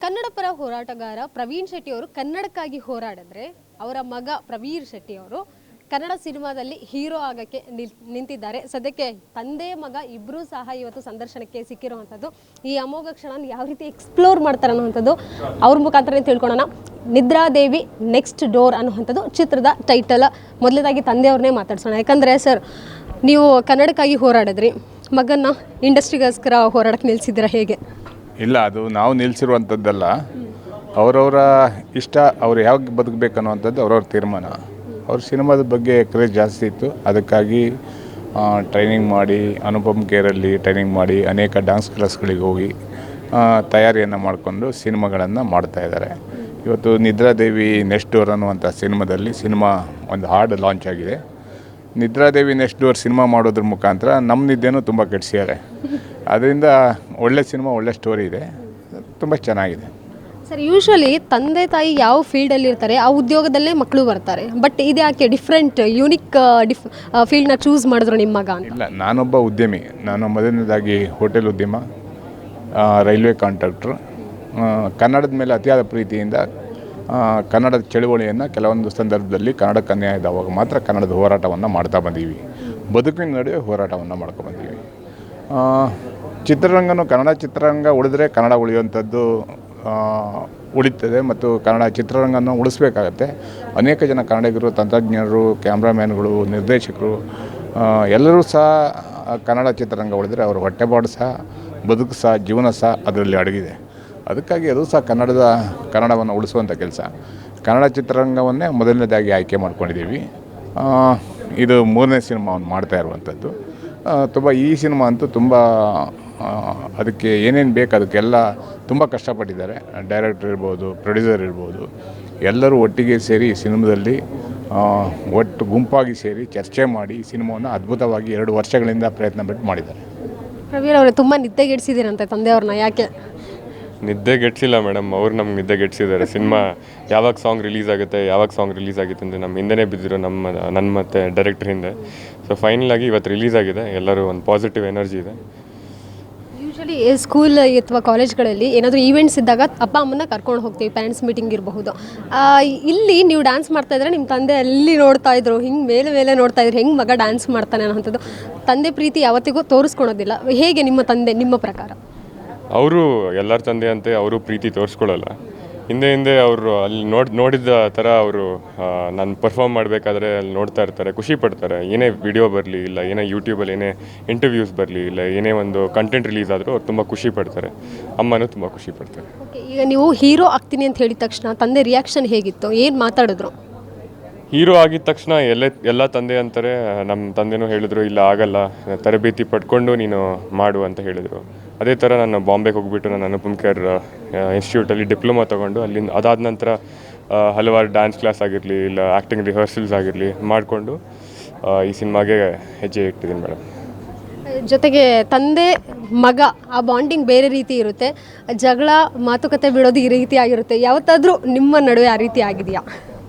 ಕನ್ನಡ ಪರ ಹೋರಾಟಗಾರ ಪ್ರವೀಣ್ ಶೆಟ್ಟಿ ಅವರು ಕನ್ನಡಕ್ಕಾಗಿ ಹೋರಾಡಿದ್ರೆ ಅವರ ಮಗ ಪ್ರವೀರ್ ಶೆಟ್ಟಿ ಅವರು ಕನ್ನಡ ಸಿನಿಮಾದಲ್ಲಿ ಹೀರೋ ಆಗಕ್ಕೆ ನಿಂತಿದ್ದಾರೆ. ಸದ್ಯಕ್ಕೆ ತಂದೆ ಮಗ ಇಬ್ಬರೂ ಸಹ ಇವತ್ತು ಸಂದರ್ಶನಕ್ಕೆ ಸಿಕ್ಕಿರುವಂಥದ್ದು. ಈ ಅಮೋಘ ಕ್ಷಣ ಯಾವ ರೀತಿ ಎಕ್ಸ್ಪ್ಲೋರ್ ಮಾಡ್ತಾರೆ ಅನ್ನುವಂಥದ್ದು ಅವ್ರ ಮುಖಾಂತರ ತಿಳ್ಕೊಳ್ಳೋಣ. ನಿದ್ರಾದೇವಿ ನೆಕ್ಸ್ಟ್ ಡೋರ್ ಅನ್ನುವಂಥದ್ದು ಚಿತ್ರದ ಟೈಟಲ್. ಮೊದಲದಾಗಿ ತಂದೆಯವ್ರನ್ನೇ ಮಾತಾಡ್ಸೋಣ. ಯಾಕಂದರೆ ಸರ್, ನೀವು ಕನ್ನಡಕ್ಕಾಗಿ ಹೋರಾಡಿದ್ರಿ, ಮಗನ್ನ ಇಂಡಸ್ಟ್ರಿಗೋಸ್ಕರ ಹೋರಾಡಕ್ಕೆ ನಿಲ್ಲಿಸಿದ್ದೀರಾ, ಹೇಗೆ? ಇಲ್ಲ, ಅದು ನಾವು ನಿಲ್ಲಿಸಿರುವಂಥದ್ದಲ್ಲ. ಅವರವರ ಇಷ್ಟ, ಅವ್ರು ಯಾವಾಗ ಬದುಕಬೇಕನ್ನುವಂಥದ್ದು ಅವ್ರವ್ರ ತೀರ್ಮಾನ. ಅವ್ರ ಸಿನಿಮಾದ ಬಗ್ಗೆ ಕ್ರೇಜ್ ಜಾಸ್ತಿ ಇತ್ತು. ಅದಕ್ಕಾಗಿ ಟ್ರೈನಿಂಗ್ ಮಾಡಿ, ಅನುಪಮ್ ಕೇರಲ್ಲಿ ಟ್ರೈನಿಂಗ್ ಮಾಡಿ, ಅನೇಕ ಡ್ಯಾನ್ಸ್ ಕ್ಲಾಸ್ಗಳಿಗೆ ಹೋಗಿ ತಯಾರಿಯನ್ನು ಮಾಡಿಕೊಂಡು ಸಿನಿಮಾಗಳನ್ನು ಮಾಡ್ತಾಯಿದ್ದಾರೆ. ಇವತ್ತು ನಿದ್ರಾದೇವಿ ನೆಕ್ಸ್ಟ್ ಡೋರ್ ಅನ್ನುವಂಥ ಸಿನಿಮಾ ಒಂದು ಹಾಡು ಲಾಂಚ್ ಆಗಿದೆ. ನಿದ್ರಾದೇವಿ ನೆಕ್ಸ್ಟ್ ಡೋರ್ ಸಿನಿಮಾ ಮಾಡೋದ್ರ ಮುಖಾಂತರ ನಮ್ಮ ನಿದ್ದೆನೂ ತುಂಬ ಕೆಡಿಸಿದ್ದಾರೆ. ಅದರಿಂದ ಒಳ್ಳೆ ಸಿನಿಮಾ, ಒಳ್ಳೆ ಸ್ಟೋರಿ ಇದೆ, ತುಂಬ ಚೆನ್ನಾಗಿದೆ. ಸರ್, ಯೂಶ್ವಲಿ ತಂದೆ ತಾಯಿ ಯಾವ ಫೀಲ್ಡಲ್ಲಿ ಇರ್ತಾರೆ ಆ ಉದ್ಯೋಗದಲ್ಲೇ ಮಕ್ಕಳು ಬರ್ತಾರೆ. ಬಟ್ ಇದು ಯಾಕೆ ಡಿಫ್ರೆಂಟ್ ಯೂನಿಕ್ ಫೀಲ್ಡ್ನ ಚೂಸ್ ಮಾಡಿದ್ರು ನಿಮ್ಮ ಮಗ ಅಂತ? ಇಲ್ಲ, ನಾನೊಬ್ಬ ಉದ್ಯಮಿ. ನಾನು ಮೊದಲನೇದಾಗಿ ಹೋಟೆಲ್ ಉದ್ಯಮ, ರೈಲ್ವೆ ಕಾಂಟ್ರಾಕ್ಟ್ರು. ಕನ್ನಡದ ಮೇಲೆ ಅತಿಯಾದ ಪ್ರೀತಿಯಿಂದ ಕನ್ನಡದ ಚಳುವಳಿಯನ್ನು ಕೆಲವೊಂದು ಸಂದರ್ಭದಲ್ಲಿ ಕನ್ನಡಕ್ಕೆ ಅನ್ಯಾಯದವಾಗ ಮಾತ್ರ ಕನ್ನಡದ ಹೋರಾಟವನ್ನು ಮಾಡ್ತಾ ಬಂದೀವಿ. ಬದುಕಿನ ನಡುವೆ ಹೋರಾಟವನ್ನು ಮಾಡ್ಕೊಬಂದೀವಿ. ಚಿತ್ರರಂಗನೂ ಕನ್ನಡ ಚಿತ್ರರಂಗ ಉಳಿದ್ರೆ ಕನ್ನಡ ಉಳಿಯುವಂಥದ್ದು ಉಳಿತದೆ ಮತ್ತು ಕನ್ನಡ ಚಿತ್ರರಂಗನ ಉಳಿಸ್ಬೇಕಾಗತ್ತೆ. ಅನೇಕ ಜನ ಕನ್ನಡಿಗರು, ತಂತ್ರಜ್ಞರು, ಕ್ಯಾಮ್ರಾಮ್ಯಾನ್ಗಳು, ನಿರ್ದೇಶಕರು ಎಲ್ಲರೂ ಸಹ ಕನ್ನಡ ಚಿತ್ರರಂಗ ಉಳಿದ್ರೆ ಅವ್ರ ಹೊಟ್ಟೆಪಾಡು ಸಹ, ಬದುಕು ಸಹ, ಜೀವನ ಸಹ ಅದರಲ್ಲಿ ಅಡಗಿದೆ. ಅದಕ್ಕಾಗಿ ಅದು ಸಹ ಕನ್ನಡವನ್ನು ಉಳಿಸುವಂಥ ಕೆಲಸ. ಕನ್ನಡ ಚಿತ್ರರಂಗವನ್ನೇ ಮೊದಲನೇದಾಗಿ ಆಯ್ಕೆ ಮಾಡ್ಕೊಂಡಿದ್ದೀವಿ. ಇದು 3ನೇ ಸಿನಿಮಾವನ್ನು ಮಾಡ್ತಾ ಇರುವಂಥದ್ದು. ಈ ಸಿನಿಮಾ ಅಂತೂ ತುಂಬ ಅದಕ್ಕೆ ಏನೇನು ಬೇಕು ಅದಕ್ಕೆಲ್ಲ ತುಂಬ ಕಷ್ಟಪಟ್ಟಿದ್ದಾರೆ. ಡೈರೆಕ್ಟರ್ ಇರ್ಬೋದು, ಪ್ರೊಡ್ಯೂಸರ್ ಇರ್ಬೋದು, ಎಲ್ಲರೂ ಒಟ್ಟಿಗೆ ಸೇರಿ ಈ ಸಿನಿಮಾದಲ್ಲಿ ಒಟ್ಟು ಗುಂಪಾಗಿ ಸೇರಿ ಚರ್ಚೆ ಮಾಡಿ ಸಿನಿಮಾವನ್ನು ಅದ್ಭುತವಾಗಿ 2 ವರ್ಷಗಳಿಂದ ಪ್ರಯತ್ನ ಪಟ್ಟು ಮಾಡಿದ್ದಾರೆ. ಪ್ರವೀರ್ ಅವರೇ, ತುಂಬ ನಿದ್ದೆಗೆಡಿಸಿದ್ದೀರಂತೆ ತಂದೆಯವ್ರನ್ನ, ಯಾಕೆ? ನಿದ್ದೆಗೆಡ್ಸಿಲ್ಲ ಮೇಡಮ್, ಅವ್ರು ನಮ್ಗೆ ನಿದ್ದೆಗೆಡ್ಸಿದ್ದಾರೆ. ಸಿನಿಮಾ ಯಾವಾಗ ಸಾಂಗ್ ರಿಲೀಸ್ ಆಗುತ್ತೆ ಅಂದರೆ ನಮ್ಮ ಹಿಂದೆನೇ ಬಿದ್ದಿರೋ ನನ್ನ ಮತ್ತು ಡೈರೆಕ್ಟರ್ ಹಿಂದೆ. ಸೊ ಫೈನಲ್ ಆಗಿ ಇವತ್ತು ರಿಲೀಸ್ ಆಗಿದೆ. ಎಲ್ಲರೂ ಒಂದು ಪಾಸಿಟಿವ್ ಎನರ್ಜಿ ಇದೆ. ಯೂಶ್ವಲಿ ಸ್ಕೂಲ್ ಅಥವಾ ಕಾಲೇಜ್ಗಳಲ್ಲಿ ಏನಾದರೂ ಈವೆಂಟ್ಸ್ ಇದ್ದಾಗ ಅಪ್ಪ ಅಮ್ಮನ್ನ ಕರ್ಕೊಂಡು ಹೋಗ್ತೀವಿ, ಪೇರೆಂಟ್ಸ್ ಮೀಟಿಂಗ್ ಇರಬಹುದು. ಇಲ್ಲಿ ನೀವು ಡ್ಯಾನ್ಸ್ ಮಾಡ್ತಾಯಿದ್ರೆ ನಿಮ್ಮ ತಂದೆ ಅಲ್ಲಿ ನೋಡ್ತಾ ಇದ್ರು, ಹಿಂಗೆ ಮೇಲೆ ನೋಡ್ತಾ ಇದ್ರು, ಹೆಂಗೆ ಮಗ ಡ್ಯಾನ್ಸ್ ಮಾಡ್ತಾನೆ ಅನ್ನೋಂಥದ್ದು. ತಂದೆ ಪ್ರೀತಿ ಯಾವತ್ತಿಗೂ ತೋರಿಸ್ಕೊಳೋದಿಲ್ಲ. ಹೇಗೆ ನಿಮ್ಮ ತಂದೆ, ನಿಮ್ಮ ಪ್ರಕಾರ? ಅವರು ಎಲ್ಲರ ತಂದೆ ಅಂತೆ ಅವರು ಪ್ರೀತಿ ತೋರಿಸ್ಕೊಳ್ಳಲ್ಲ. ಹಿಂದೆ ಅವರು ಅಲ್ಲಿ ನೋಡಿದ ಥರ ಅವರು ನಾನು ಪರ್ಫಾರ್ಮ್ ಮಾಡಬೇಕಾದ್ರೆ ಅಲ್ಲಿ ನೋಡ್ತಾ ಇರ್ತಾರೆ, ಖುಷಿ ಪಡ್ತಾರೆ. ಏನೇ ವಿಡಿಯೋ ಬರಲಿ, ಇಲ್ಲ ಏನೇ ಯೂಟ್ಯೂಬಲ್ಲಿ ಏನೇ ಇಂಟರ್ವ್ಯೂಸ್ ಬರಲಿ, ಇಲ್ಲ ಏನೇ ಒಂದು ಕಂಟೆಂಟ್ ರಿಲೀಸ್ ಆದರೂ ಅವ್ರು ತುಂಬ ಖುಷಿ ಪಡ್ತಾರೆ. ಅಮ್ಮನೂ ತುಂಬ ಖುಷಿ ಪಡ್ತಾರೆ. ಓಕೆ, ಈಗ ನೀವು ಹೀರೋ ಆಗ್ತೀನಿ ಅಂತ ಹೇಳಿದ ತಕ್ಷಣ ತಂದೆ ರಿಯಾಕ್ಷನ್ ಹೇಗಿತ್ತು? ಏನು ಮಾತಾಡಿದ್ರು? ಹೀರೋ ಆಗಿದ ತಕ್ಷಣ ಎಲ್ಲ ತಂದೆ ಅಂತಾರೆ. ನಮ್ಮ ತಂದೆನೂ ಹೇಳಿದ್ರು, ಇಲ್ಲ ಆಗಲ್ಲ, ತರಬೇತಿ ಪಡ್ಕೊಂಡು ನೀನು ಮಾಡು ಅಂತ ಹೇಳಿದರು. ಅದೇ ಥರ ನಾನು ಬಾಂಬೆಗೆ ಹೋಗಿಬಿಟ್ಟು ನಾನು ಅನುಪಮ್ ಕೇರ್ ಇನ್ಸ್ಟಿಟ್ಯೂಟಲ್ಲಿ ಡಿಪ್ಲೊಮಾ ತೊಗೊಂಡು ಅದಾದ ನಂತರ ಹಲವಾರು ಡ್ಯಾನ್ಸ್ ಕ್ಲಾಸ್ ಆಗಿರಲಿ, ಇಲ್ಲ ಆ್ಯಕ್ಟಿಂಗ್ ರಿಹರ್ಸಲ್ಸ್ ಆಗಿರಲಿ ಮಾಡಿಕೊಂಡು ಈ ಸಿನಿಮಾಗೆ ಹೆಜ್ಜೆ ಇಟ್ಟಿದ್ದೀನಿ ಮೇಡಮ್. ಜೊತೆಗೆ ತಂದೆ ಮಗ ಆ ಬಾಂಡಿಂಗ್ ಬೇರೆ ರೀತಿ ಇರುತ್ತೆ, ಜಗಳ ಮಾತುಕತೆ ಬಿಡೋದು ಈ ರೀತಿ ಆಗಿರುತ್ತೆ. ಯಾವತ್ತಾದರೂ ನಿಮ್ಮ ನಡುವೆ ಆ ರೀತಿ ಆಗಿದೆಯಾ?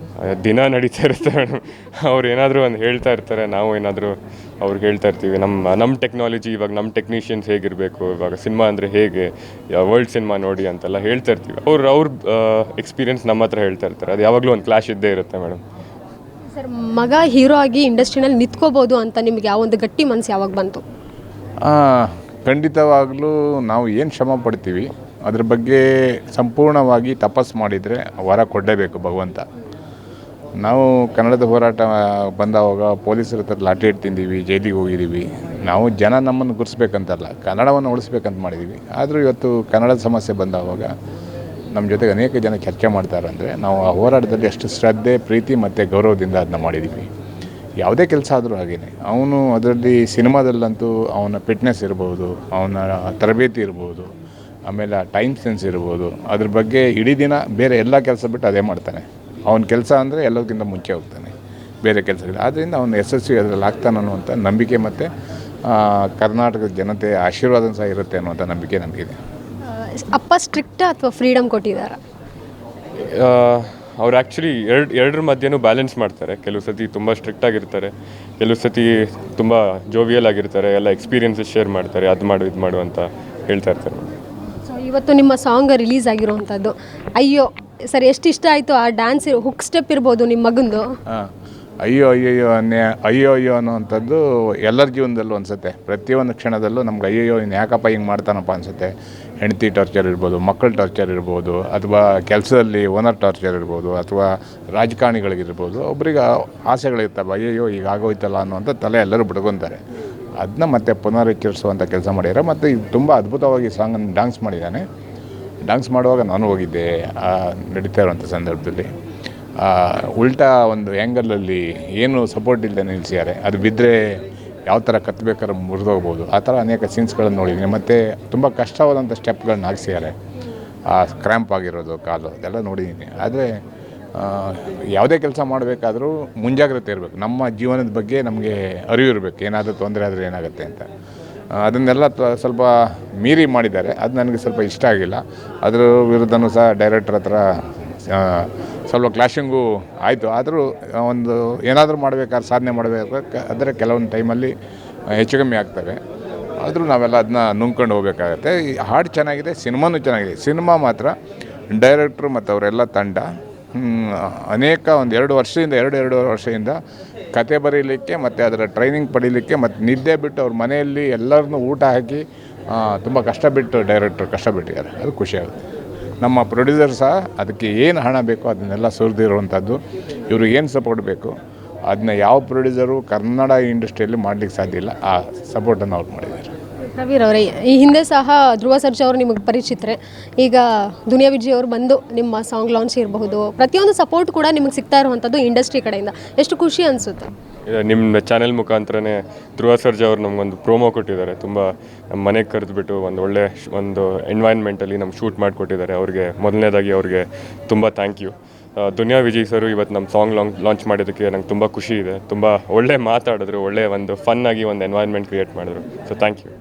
ದಿನ ನಡೀತಾ ಇರುತ್ತೆ ಮೇಡಮ್. ಅವ್ರು ಏನಾದರೂ ಒಂದು ಹೇಳ್ತಾ ಇರ್ತಾರೆ, ನಾವು ಏನಾದರೂ ಅವ್ರಿಗೆ ಹೇಳ್ತಾ ಇರ್ತೀವಿ. ನಮ್ಮ ಟೆಕ್ನಾಲಜಿ, ಇವಾಗ ನಮ್ಮ ಟೆಕ್ನಿಷಿಯನ್ಸ್ ಹೇಗಿರಬೇಕು, ಇವಾಗ ಸಿನಿಮಾ ಅಂದರೆ ಹೇಗೆ, ವರ್ಲ್ಡ್ ಸಿನಿಮಾ ನೋಡಿ ಅಂತೆಲ್ಲ ಹೇಳ್ತಾ ಇರ್ತೀವಿ. ಅವ್ರ ಎಕ್ಸ್ಪೀರಿಯನ್ಸ್ ನಮ್ಮ ಹತ್ರ ಹೇಳ್ತಾ ಇರ್ತಾರೆ. ಅದು ಯಾವಾಗಲೂ ಒಂದು ಕ್ಲಾಶ್ ಇದ್ದೇ ಇರುತ್ತೆ ಮೇಡಮ್. ಸರ್, ಮಗ ಹೀರೋ ಆಗಿ ಇಂಡಸ್ಟ್ರಿನಲ್ಲಿ ನಿಂತ್ಕೋಬೋದು ಅಂತ ನಿಮಗೆ ಯಾವ ಒಂದು ಗಟ್ಟಿ ಮನಸ್ಸು ಯಾವಾಗ ಬಂತು? ಖಂಡಿತವಾಗಲೂ ನಾವು ಏನು ಶ್ರಮ ಪಡ್ತೀವಿ ಅದ್ರ ಬಗ್ಗೆ ಸಂಪೂರ್ಣವಾಗಿ ತಪಸ್ಸು ಮಾಡಿದರೆ ವರ ಕೊಡಲೇಬೇಕು ಭಗವಂತ. ನಾವು ಕನ್ನಡದ ಹೋರಾಟ ಬಂದವಾಗ ಪೊಲೀಸರ ಹತ್ರ ಲಾಠಿ ತಿಂದೀವಿ, ಜೈಲಿಗೆ ಹೋಗಿದ್ದೀವಿ. ನಾವು ಜನ ನಮ್ಮನ್ನು ಗುರ್ಸ್ಬೇಕಂತಲ್ಲ, ಕನ್ನಡವನ್ನು ಉಳಿಸ್ಬೇಕಂತ ಮಾಡಿದ್ದೀವಿ. ಆದರೂ ಇವತ್ತು ಕನ್ನಡದ ಸಮಸ್ಯೆ ಬಂದವಾಗ ನಮ್ಮ ಜೊತೆಗೆ ಅನೇಕ ಜನ ಚರ್ಚೆ ಮಾಡ್ತಾರೆ. ಅಂದರೆ ನಾವು ಆ ಹೋರಾಟದಲ್ಲಿ ಎಷ್ಟು ಶ್ರದ್ಧೆ, ಪ್ರೀತಿ ಮತ್ತು ಗೌರವದಿಂದ ಅದನ್ನ ಮಾಡಿದ್ದೀವಿ. ಯಾವುದೇ ಕೆಲಸ ಆದರೂ ಹಾಗೇನೆ. ಅವನು ಅದರಲ್ಲಿ ಸಿನಿಮಾದಲ್ಲಂತೂ ಅವನ ಫಿಟ್ನೆಸ್ ಇರ್ಬೋದು, ಅವನ ತರಬೇತಿ ಇರ್ಬೋದು, ಆಮೇಲೆ ಟೈಮ್ ಸೆನ್ಸ್ ಇರ್ಬೋದು, ಅದ್ರ ಬಗ್ಗೆ ಇಡೀ ದಿನ ಬೇರೆ ಎಲ್ಲ ಕೆಲಸ ಬಿಟ್ಟು ಅದೇ ಮಾಡ್ತಾನೆ. ಅವನ ಕೆಲಸ ಅಂದರೆ ಎಲ್ಲದಕ್ಕಿಂತ ಮುಂಚೆ ಹೋಗ್ತಾನೆ, ಬೇರೆ ಕೆಲಸಗಳು. ಆದ್ದರಿಂದ ಅವನು ಯಶಸ್ವಿ ಅದರಲ್ಲಿ ಆಗ್ತಾನೆ ಅನ್ನುವಂಥ ನಂಬಿಕೆ ಮತ್ತು ಕರ್ನಾಟಕದ ಜನತೆಯ ಆಶೀರ್ವಾದ ಸಹ ಇರುತ್ತೆ ಅನ್ನುವಂಥ ನಂಬಿಕೆ ನನಗಿದೆ. ಅಪ್ಪ ಸ್ಟ್ರಿಕ್ಟ್ ಅಥವಾ ಫ್ರೀಡಮ್ ಕೊಟ್ಟಿದ್ದಾರೆ? ಅವ್ರು ಆ್ಯಕ್ಚುಲಿ ಎರಡರ ಮಧ್ಯೆನೂ ಬ್ಯಾಲೆನ್ಸ್ ಮಾಡ್ತಾರೆ. ಕೆಲವು ಸತಿ ತುಂಬ ಸ್ಟ್ರಿಕ್ಟ್ ಆಗಿರ್ತಾರೆ, ಕೆಲವು ಸತಿ ತುಂಬ ಜೋವಿಯಲ್ ಆಗಿರ್ತಾರೆ. ಎಲ್ಲ ಎಕ್ಸ್ಪೀರಿಯನ್ಸಸ್ ಶೇರ್ ಮಾಡ್ತಾರೆ, ಅದು ಮಾಡು ಇದು ಮಾಡು ಅಂತ ಹೇಳ್ತಾ ಇರ್ತಾರೆ. ಸೊ ಇವತ್ತು ನಿಮ್ಮ ಸಾಂಗ್ ರಿಲೀಸ್ ಆಗಿರುವಂಥದ್ದು. ಅಯ್ಯೋ ಸರ್, ಎಷ್ಟು ಇಷ್ಟ ಆಯಿತು ಆ ಡ್ಯಾನ್ಸ್, ಹುಕ್ ಸ್ಟೆಪ್ ಇರ್ಬೋದು ನಿಮ್ಮ ಮಗಂದು. ಅಯ್ಯೋ ಅಯ್ಯಯ್ಯೋ ಅಯ್ಯೋ ಅಯ್ಯೋ ಅನ್ನೋವಂಥದ್ದು ಎಲ್ಲರ ಜೀವನದಲ್ಲೂ ಅನಿಸುತ್ತೆ. ಪ್ರತಿಯೊಂದು ಕ್ಷಣದಲ್ಲೂ ನಮ್ಗೆ ಅಯ್ಯಯ್ಯೋ ಇನ್ನು ಯಾಕಪ್ಪ ಹಿಂಗೆ ಮಾಡ್ತಾನಪ್ಪ ಅನಿಸುತ್ತೆ. ಹೆಂಡತಿ ಟಾರ್ಚರ್ ಇರ್ಬೋದು, ಮಕ್ಕಳ ಟಾರ್ಚರ್ ಇರ್ಬೋದು, ಅಥವಾ ಕೆಲಸದಲ್ಲಿ ಓನರ್ ಟಾರ್ಚರ್ ಇರ್ಬೋದು, ಅಥವಾ ರಾಜಕಾರಣಿಗಳಿಗಿರ್ಬೋದು. ಒಬ್ರಿಗೆ ಆಸೆಗಳಿರ್ತವೆ, ಅಯ್ಯಯ್ಯೋ ಈಗ ಆಗೋಯ್ತಲ್ಲ ಅನ್ನೋಂಥ ತಲೆ ಎಲ್ಲರೂ ಬಿಡ್ಕೊತಾರೆ. ಅದನ್ನ ಮತ್ತೆ ಪುನರುಚ್ಚರಿಸುವಂಥ ಕೆಲಸ ಮಾಡಿದ್ದಾರೆ. ಮತ್ತು ಇದು ತುಂಬ ಅದ್ಭುತವಾಗಿ ಸಾಂಗನ್ನು ಡ್ಯಾನ್ಸ್ ಮಾಡಿದ್ದಾನೆ. ಡ್ಯಾನ್ಸ್ ಮಾಡುವಾಗ ನಾನು ಹೋಗಿದ್ದೆ ನಡೀತಾ ಇರುವಂಥ ಸಂದರ್ಭದಲ್ಲಿ. ಉಲ್ಟಾ ಒಂದು ಆ್ಯಂಗಲಲ್ಲಿ ಏನು ಸಪೋರ್ಟ್ ಇಲ್ಲದೆ ನಿಲ್ಲಿಸಿದ್ದಾರೆ. ಅದು ಬಿದ್ದರೆ ಯಾವ ಥರ ಕತ್ತಬೇಕಾದ್ರೆ ಮುರಿದೋಗ್ಬೋದು. ಆ ಥರ ಅನೇಕ ಸೀನ್ಸ್ಗಳನ್ನು ನೋಡಿದ್ದೀನಿ. ಮತ್ತು ತುಂಬ ಕಷ್ಟವಾದಂಥ ಸ್ಟೆಪ್ಗಳನ್ನ ಹಾಕ್ಸಿದ್ದಾರೆ. ಕ್ರ್ಯಾಂಪ್ ಆಗಿರೋದು ಕಾಲು ಅದೆಲ್ಲ ನೋಡಿದ್ದೀನಿ. ಆದರೆ ಯಾವುದೇ ಕೆಲಸ ಮಾಡಬೇಕಾದ್ರೂ ಮುಂಜಾಗ್ರತೆ ಇರಬೇಕು. ನಮ್ಮ ಜೀವನದ ಬಗ್ಗೆ ನಮಗೆ ಅರಿವು ಇರಬೇಕು. ಏನಾದರೂ ತೊಂದರೆ ಆದರೆ ಏನಾಗುತ್ತೆ ಅಂತ. ಅದನ್ನೆಲ್ಲ ಸ್ವಲ್ಪ ಮೀರಿ ಮಾಡಿದ್ದಾರೆ. ಅದು ನನಗೆ ಸ್ವಲ್ಪ ಇಷ್ಟ ಆಗಿಲ್ಲ. ಅದ್ರ ವಿರುದ್ಧನೂ ಸಹ ಡೈರೆಕ್ಟ್ರ್ ಹತ್ರ ಸ್ವಲ್ಪ ಕ್ಲಾಶಿಂಗು ಆಯಿತು. ಆದರೂ ಒಂದು ಏನಾದರೂ ಮಾಡಬೇಕಾದ್ರೆ ಸಾಧನೆ ಮಾಡಬೇಕಾದ್ರೆ ಕೆಲವೊಂದು ಟೈಮಲ್ಲಿ ಹೆಚ್ಚು ಕಮ್ಮಿ ಆಗ್ತವೆ. ಆದರೂ ನಾವೆಲ್ಲ ಅದನ್ನ ನುಂಗ್ಕೊಂಡು ಹೋಗಬೇಕಾಗತ್ತೆ. ಈ ಹಾಡು ಚೆನ್ನಾಗಿದೆ, ಸಿನಿಮಾನೂ ಚೆನ್ನಾಗಿದೆ. ಸಿನಿಮಾ ಮಾತ್ರ ಡೈರೆಕ್ಟ್ರು ಮತ್ತು ಅವರೆಲ್ಲ ತಂಡ ಅನೇಕ ಒಂದು 2 ವರ್ಷದಿಂದ ಕತೆ ಬರೀಲಿಕ್ಕೆ ಮತ್ತು ಅದರ ಟ್ರೈನಿಂಗ್ ಪಡೀಲಿಕ್ಕೆ ಮತ್ತು ನಿದ್ದೆ ಬಿಟ್ಟು ಅವ್ರ ಮನೆಯಲ್ಲಿ ಎಲ್ಲರನ್ನೂ ಊಟ ಹಾಕಿ ತುಂಬ ಕಷ್ಟಬಿಟ್ಟು ಡೈರೆಕ್ಟ್ರು ಕಷ್ಟಬಿಟ್ಟಿದ್ದಾರೆ. ಅದು ಖುಷಿಯಾಗುತ್ತೆ. ನಮ್ಮ ಪ್ರೊಡ್ಯೂಸರ್ ಸಹ ಅದಕ್ಕೆ ಏನು ಹಣ ಬೇಕೋ ಅದನ್ನೆಲ್ಲ ಸುರಿದಿರುವಂಥದ್ದು. ಇವ್ರಿಗೆ ಏನು ಸಪೋರ್ಟ್ ಬೇಕು ಅದನ್ನ ಯಾವ ಪ್ರೊಡ್ಯೂಸರು ಕನ್ನಡ ಇಂಡಸ್ಟ್ರಿಯಲ್ಲಿ ಮಾಡಲಿಕ್ಕೆ ಸಾಧ್ಯ ಇಲ್ಲ. ಆ ಸಪೋರ್ಟನ್ನು ಅವ್ರು ಮಾಡಿದ್ದಾರೆ. ಪ್ರವೀರ್ ಅವರೇ, ಈ ಹಿಂದೆ ಸಹ ಧ್ರುವ ಸರ್ಜಾ ಅವರು ನಿಮಗೆ ಪರಿಚಿತರೆ. ಈಗ ದುನಿಯಾ ವಿಜಯ್ ಅವರು ಬಂದು ನಿಮ್ಮ ಸಾಂಗ್ ಲಾಂಚ್ ಇರಬಹುದು, ಪ್ರತಿಯೊಂದು ಸಪೋರ್ಟ್ ಕೂಡ ನಿಮಗೆ ಸಿಗ್ತಾ ಇರುವಂಥದ್ದು ಇಂಡಸ್ಟ್ರಿ ಕಡೆಯಿಂದ. ಎಷ್ಟು ಖುಷಿ ಅನಿಸುತ್ತೆ? ನಿಮ್ಮ ಚಾನೆಲ್ ಮುಖಾಂತರನೇ ಧ್ರುವ ಸರ್ಜಾ ಅವರು ನಮಗೊಂದು ಪ್ರೋಮೋ ಕೊಟ್ಟಿದ್ದಾರೆ. ತುಂಬ ನಮ್ಮ ಮನೆಗೆ ಕರೆದುಬಿಟ್ಟು ಒಳ್ಳೆ ಒಂದು ಎನ್ವೈರ್ನ್ಮೆಂಟಲ್ಲಿ ನಮ್ಗೆ ಶೂಟ್ ಮಾಡಿಕೊಟ್ಟಿದ್ದಾರೆ. ಮೊದಲನೇದಾಗಿ ಅವ್ರಿಗೆ ತುಂಬ ಥ್ಯಾಂಕ್ ಯು. ದುನಿಯಾ ವಿಜಯ್ ಸರು ಇವತ್ತು ನಮ್ಮ ಸಾಂಗ್ ಲಾಂಚ್ ಮಾಡಿದ್ದಕ್ಕೆ ನಂಗೆ ತುಂಬ ಖುಷಿ ಇದೆ. ತುಂಬ ಒಳ್ಳೆ ಮಾತಾಡಿದ್ರು, ಒಳ್ಳೆ ಒಂದು ಫನ್ನಾಗಿ ಒಂದು ಎನ್ವೈರ್ನ್ಮೆಂಟ್ ಕ್ರಿಯೇಟ್ ಮಾಡಿದ್ರು. So thank you.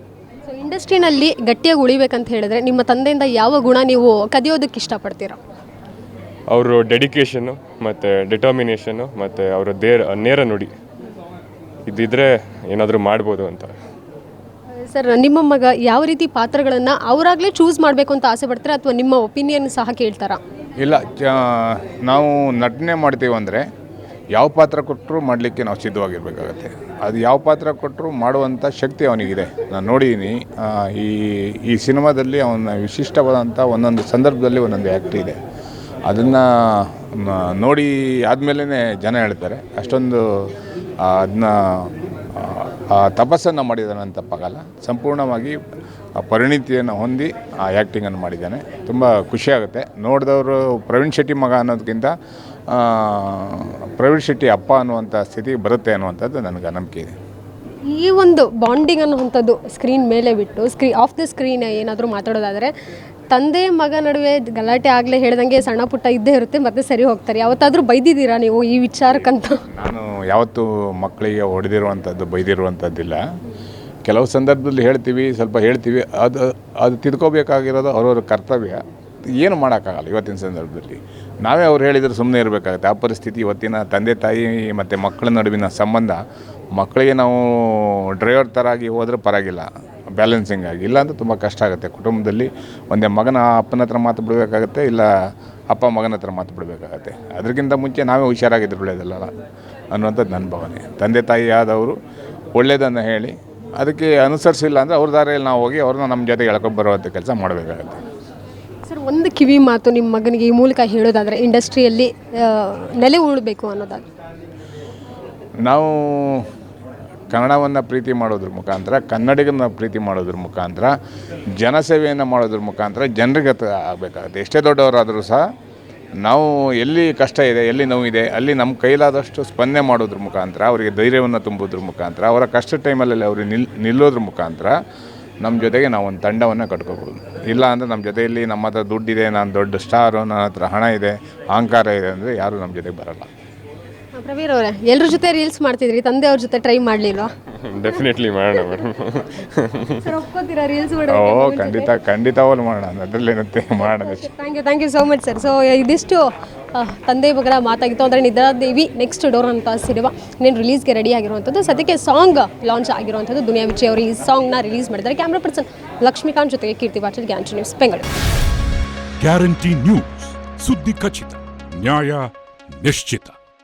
ಸೊ ಇಂಡಸ್ಟ್ರಿನಲ್ಲಿ ಗಟ್ಟಿಯಾಗಿ ಉಳಿಬೇಕಂತ ಹೇಳಿದ್ರೆ ನಿಮ್ಮ ತಂದೆಯಿಂದ ಯಾವ ಗುಣ ನೀವು ಕದಿಯೋದಕ್ಕೆ ಇಷ್ಟಪಡ್ತೀರಾ? ಅವರು ಡೆಡಿಕೇಶನ್ನು ಮತ್ತು ಡಿಟರ್ಮಿನೇಷನ್ನು ಮತ್ತು ಅವರ ನೇರ ನುಡಿ ಇದ್ದಿದ್ರೆ ಏನಾದರೂ ಮಾಡ್ಬೋದು ಅಂತ. ಸರ್, ನಿಮ್ಮ ಮಗ ಯಾವ ರೀತಿ ಪಾತ್ರಗಳನ್ನು ಅವರಾಗಲೇ ಚೂಸ್ ಮಾಡಬೇಕು ಅಂತ ಆಸೆ ಪಡ್ತಾರೆ, ಅಥವಾ ನಿಮ್ಮ ಒಪಿನಿಯನ್ ಸಹ ಕೇಳ್ತಾರಾ? ಇಲ್ಲ, ನಾವು ನಟನೆ ಮಾಡ್ತೀವಿ ಅಂದರೆ ಯಾವ ಪಾತ್ರ ಕೊಟ್ಟರು ಮಾಡಲಿಕ್ಕೆ ನಾವು ಸಿದ್ಧವಾಗಿರಬೇಕಾಗತ್ತೆ. ಅದು ಯಾವ ಪಾತ್ರ ಕೊಟ್ಟರು ಮಾಡುವಂಥ ಶಕ್ತಿ ಅವನಿಗಿದೆ. ನಾನು ನೋಡಿದ್ದೀನಿ. ಈ ಸಿನಿಮಾದಲ್ಲಿ ಅವನ ವಿಶಿಷ್ಟವಾದಂಥ ಒಂದೊಂದು ಸಂದರ್ಭದಲ್ಲಿ ಒಂದೊಂದು ಆ್ಯಕ್ಟ್ ಇದೆ. ಅದನ್ನು ನೋಡಿ ಆದಮೇಲೆ ಜನ ಹೇಳ್ತಾರೆ ಅಷ್ಟೊಂದು ಅದನ್ನ ತಪಸ್ಸನ್ನು ಮಾಡಿದ್ದಾನೆ ಅಂತ ತಪ್ಪಾಗಲ್ಲ. ಸಂಪೂರ್ಣವಾಗಿ ಪರಿಣಿತಿಯನ್ನು ಹೊಂದಿ ಆ ಆ್ಯಕ್ಟಿಂಗನ್ನು ಮಾಡಿದ್ದಾನೆ. ತುಂಬ ಖುಷಿಯಾಗುತ್ತೆ ನೋಡಿದವರು. ಪ್ರವೀಣ್ ಶೆಟ್ಟಿ ಮಗ ಅನ್ನೋದಕ್ಕಿಂತ ಪ್ರವೀಣ್ ಶೆಟ್ಟಿ ಅಪ್ಪ ಅನ್ನುವಂಥ ಸ್ಥಿತಿಗೆ ಬರುತ್ತೆ ಅನ್ನುವಂಥದ್ದು ನನಗೆ ನಂಬಿಕೆ ಇದೆ. ಈ ಒಂದು ಬಾಂಡಿಂಗ್ ಅನ್ನುವಂಥದ್ದು ಸ್ಕ್ರೀನ್ ಮೇಲೆ ಬಿಟ್ಟು ಆಫ್ ದ ಸ್ಕ್ರೀನ್ ಏನಾದರೂ ಮಾತಾಡೋದಾದರೆ, ತಂದೆ ಮಗ ನಡುವೆ ಗಲಾಟೆ ಆಗಲೇ ಹೇಳ್ದಂಗೆ ಸಣ್ಣ ಪುಟ್ಟ ಇದ್ದೇ ಇರುತ್ತೆ, ಮತ್ತೆ ಸರಿ ಹೋಗ್ತಾರೆ. ಯಾವತ್ತಾದರೂ ಬೈದಿದ್ದೀರಾ ನೀವು ಈ ವಿಚಾರಕ್ಕಂತ? ನಾನು ಯಾವತ್ತೂ ಮಕ್ಕಳಿಗೆ ಹೊಡೆದಿರುವಂಥದ್ದು ಬೈದಿರುವಂಥದ್ದಿಲ್ಲ. ಕೆಲವು ಸಂದರ್ಭದಲ್ಲಿ ಸ್ವಲ್ಪ ಹೇಳ್ತೀವಿ. ಅದು ತಿದ್ಕೋಬೇಕಾಗಿರೋದು ಅವ್ರವ್ರ ಕರ್ತವ್ಯ. ಏನು ಮಾಡೋಕ್ಕಾಗಲ್ಲ. ಇವತ್ತಿನ ಸಂದರ್ಭದಲ್ಲಿ ನಾವೇ ಅವ್ರು ಹೇಳಿದರೆ ಸುಮ್ಮನೆ ಇರಬೇಕಾಗುತ್ತೆ. ಆ ಪರಿಸ್ಥಿತಿ ಇವತ್ತಿನ ತಂದೆ ತಾಯಿ ಮತ್ತು ಮಕ್ಕಳ ನಡುವಿನ ಸಂಬಂಧ. ಮಕ್ಕಳಿಗೆ ನಾವು ಡ್ರೈವರ್ ಥರ ಆಗಿ ಹೋದರೆ ಪರವಾಗಿಲ್ಲ, ಬ್ಯಾಲೆನ್ಸಿಂಗ್ ಆಗಿ. ಇಲ್ಲಾಂದರೆ ತುಂಬ ಕಷ್ಟ ಆಗುತ್ತೆ. ಕುಟುಂಬದಲ್ಲಿ ಒಂದೇ ಮಗನ ಅಪ್ಪನ ಹತ್ರ ಮಾತು ಬಿಡಬೇಕಾಗತ್ತೆ, ಇಲ್ಲ ಅಪ್ಪ ಮಗನ ಹತ್ರ ಮಾತು ಬಿಡಬೇಕಾಗತ್ತೆ. ಅದಕ್ಕಿಂತ ಮುಂಚೆ ನಾವೇ ಹುಷಾರಾಗಿದ್ದರೆ ಒಳ್ಳೆಯದಲ್ಲ ಅನ್ನುವಂಥದ್ದು ನನ್ನ ಭಾವನೆ. ತಂದೆ ತಾಯಿ ಆದವರು ಒಳ್ಳೆಯದನ್ನು ಹೇಳಿ ಅದಕ್ಕೆ ಅನುಸರಿಸಿಲ್ಲ ಅಂದರೆ ಅವ್ರ ದಾರಿಯಲ್ಲಿ ನಾವು ಹೋಗಿ ಅವ್ರನ್ನ ನಮ್ಮ ಜೊತೆಗೆ ಎಳ್ಕೊಂಡು ಬರುವಂಥ ಕೆಲಸ ಮಾಡಬೇಕಾಗತ್ತೆ. ಸರ್, ಒಂದು ಕಿವಿ ಮಾತು ನಿಮ್ಮ ಮಗನಿಗೆ ಈ ಮೂಲಕ ಹೇಳೋದಾದರೆ, ಇಂಡಸ್ಟ್ರಿಯಲ್ಲಿ ನೆಲೆ ಉಳಬೇಕು ಅನ್ನೋದಾದರೆ? ನಾವು ಕನ್ನಡವನ್ನು ಪ್ರೀತಿ ಮಾಡೋದ್ರ ಮುಖಾಂತರ, ಕನ್ನಡಿಗನ ಪ್ರೀತಿ ಮಾಡೋದ್ರ ಮುಖಾಂತರ, ಜನಸೇವೆಯನ್ನು ಮಾಡೋದ್ರ ಮುಖಾಂತರ ಜನರಿಗೆ ಆಗಬೇಕಾಗುತ್ತೆ. ಎಷ್ಟೇ ದೊಡ್ಡವರಾದರೂ ಸಹ ನಾವು ಎಲ್ಲಿ ಕಷ್ಟ ಇದೆ, ಎಲ್ಲಿ ನೋವಿದೆ, ಅಲ್ಲಿ ನಮ್ಮ ಕೈಲಾದಷ್ಟು ಸ್ಪಂದನೆ ಮಾಡೋದ್ರ ಮುಖಾಂತರ, ಅವರಿಗೆ ಧೈರ್ಯವನ್ನು ತುಂಬೋದ್ರ ಮುಖಾಂತರ, ಅವರ ಕಷ್ಟ ಟೈಮಲ್ಲಿ ಅವ್ರಿಗೆ ನಿಲ್ಲೋದ್ರ ಮುಖಾಂತರ ನಮ್ಮ ಜೊತೆಗೆ ನಾವು ಒಂದು ತಂಡವನ್ನು ಕಟ್ಕೋಬೋದು. ಇಲ್ಲ ಅಂದರೆ ನಮ್ಮ ಜೊತೆಯಲ್ಲಿ ನಮ್ಮ ಹತ್ರ ದುಡ್ಡಿದೆ, ನಾನು ದೊಡ್ಡ ಸ್ಟಾರು, ನನ್ನ ಹತ್ರ ಹಣ ಇದೆ, ಅಹಂಕಾರ ಇದೆ ಅಂದರೆ ಯಾರೂ ನಮ್ಮ ಜೊತೆಗೆ ಬರೋಲ್ಲ. ಪ್ರವೀರ್ ಅವರೇ, ಎಲ್ಲರ ಜೊತೆ ರೀಲ್ಸ್ ಮಾಡ್ತಿದ್ರಿ, ತಂದೆ ಅವ್ರ ಜೊತೆ ಟ್ರೈ ಮಾಡಲಿಲ್ವಾ? ಡೆಫಿನೆಟ್ಲಿ ಮಾಡೋಣ ಮೇಡಮ್. ಸರ್, ಒಪ್ಕೋತೀರಾ ರೀಲ್ಸ್ ಖಂಡಿತವಾಗ್ಲೂ ಮಾಡೋಣ. ಅದರಲ್ಲೇನಂತೆ ಮಾಡೋಣ. Thank you so much sir. So ಇದಿಷ್ಟು ತಂದೆ ಮಗನ ಮಾತಾಗಿತ್ತು. ಅಂದರೆ ನಿದ್ರಾದೇವಿ ನೆಕ್ಸ್ಟ್ ಡೋರ್ ಅಂತ ಸಿನಿಮಾ ಇನ್ನೇನು ರಿಲೀಸ್ಗೆ ರೆಡಿ ಆಗಿರುವಂಥದ್ದು. ಸದ್ಯಕ್ಕೆ ಸಾಂಗ್ ಲಾಂಚ್ ಆಗಿರುವಂಥದ್ದು. ದುನಿಯಾ ವಿಜಯ್ ಅವರು ಈ ಸಾಂಗ್ನ ರಿಲೀಸ್ ಮಾಡಿದ್ದಾರೆ. ಕ್ಯಾಮ್ರಾ ಪರ್ಸನ್ ಲಕ್ಷ್ಮೀಕಾಂತ್ ಜೊತೆಗೆ Keerthi Patil, guarantee news, Bengaluru. Guarantee news, ಸುದ್ದಿ ಖಚಿತ, ನ್ಯಾಯ ನಿಶ್ಚಿತ.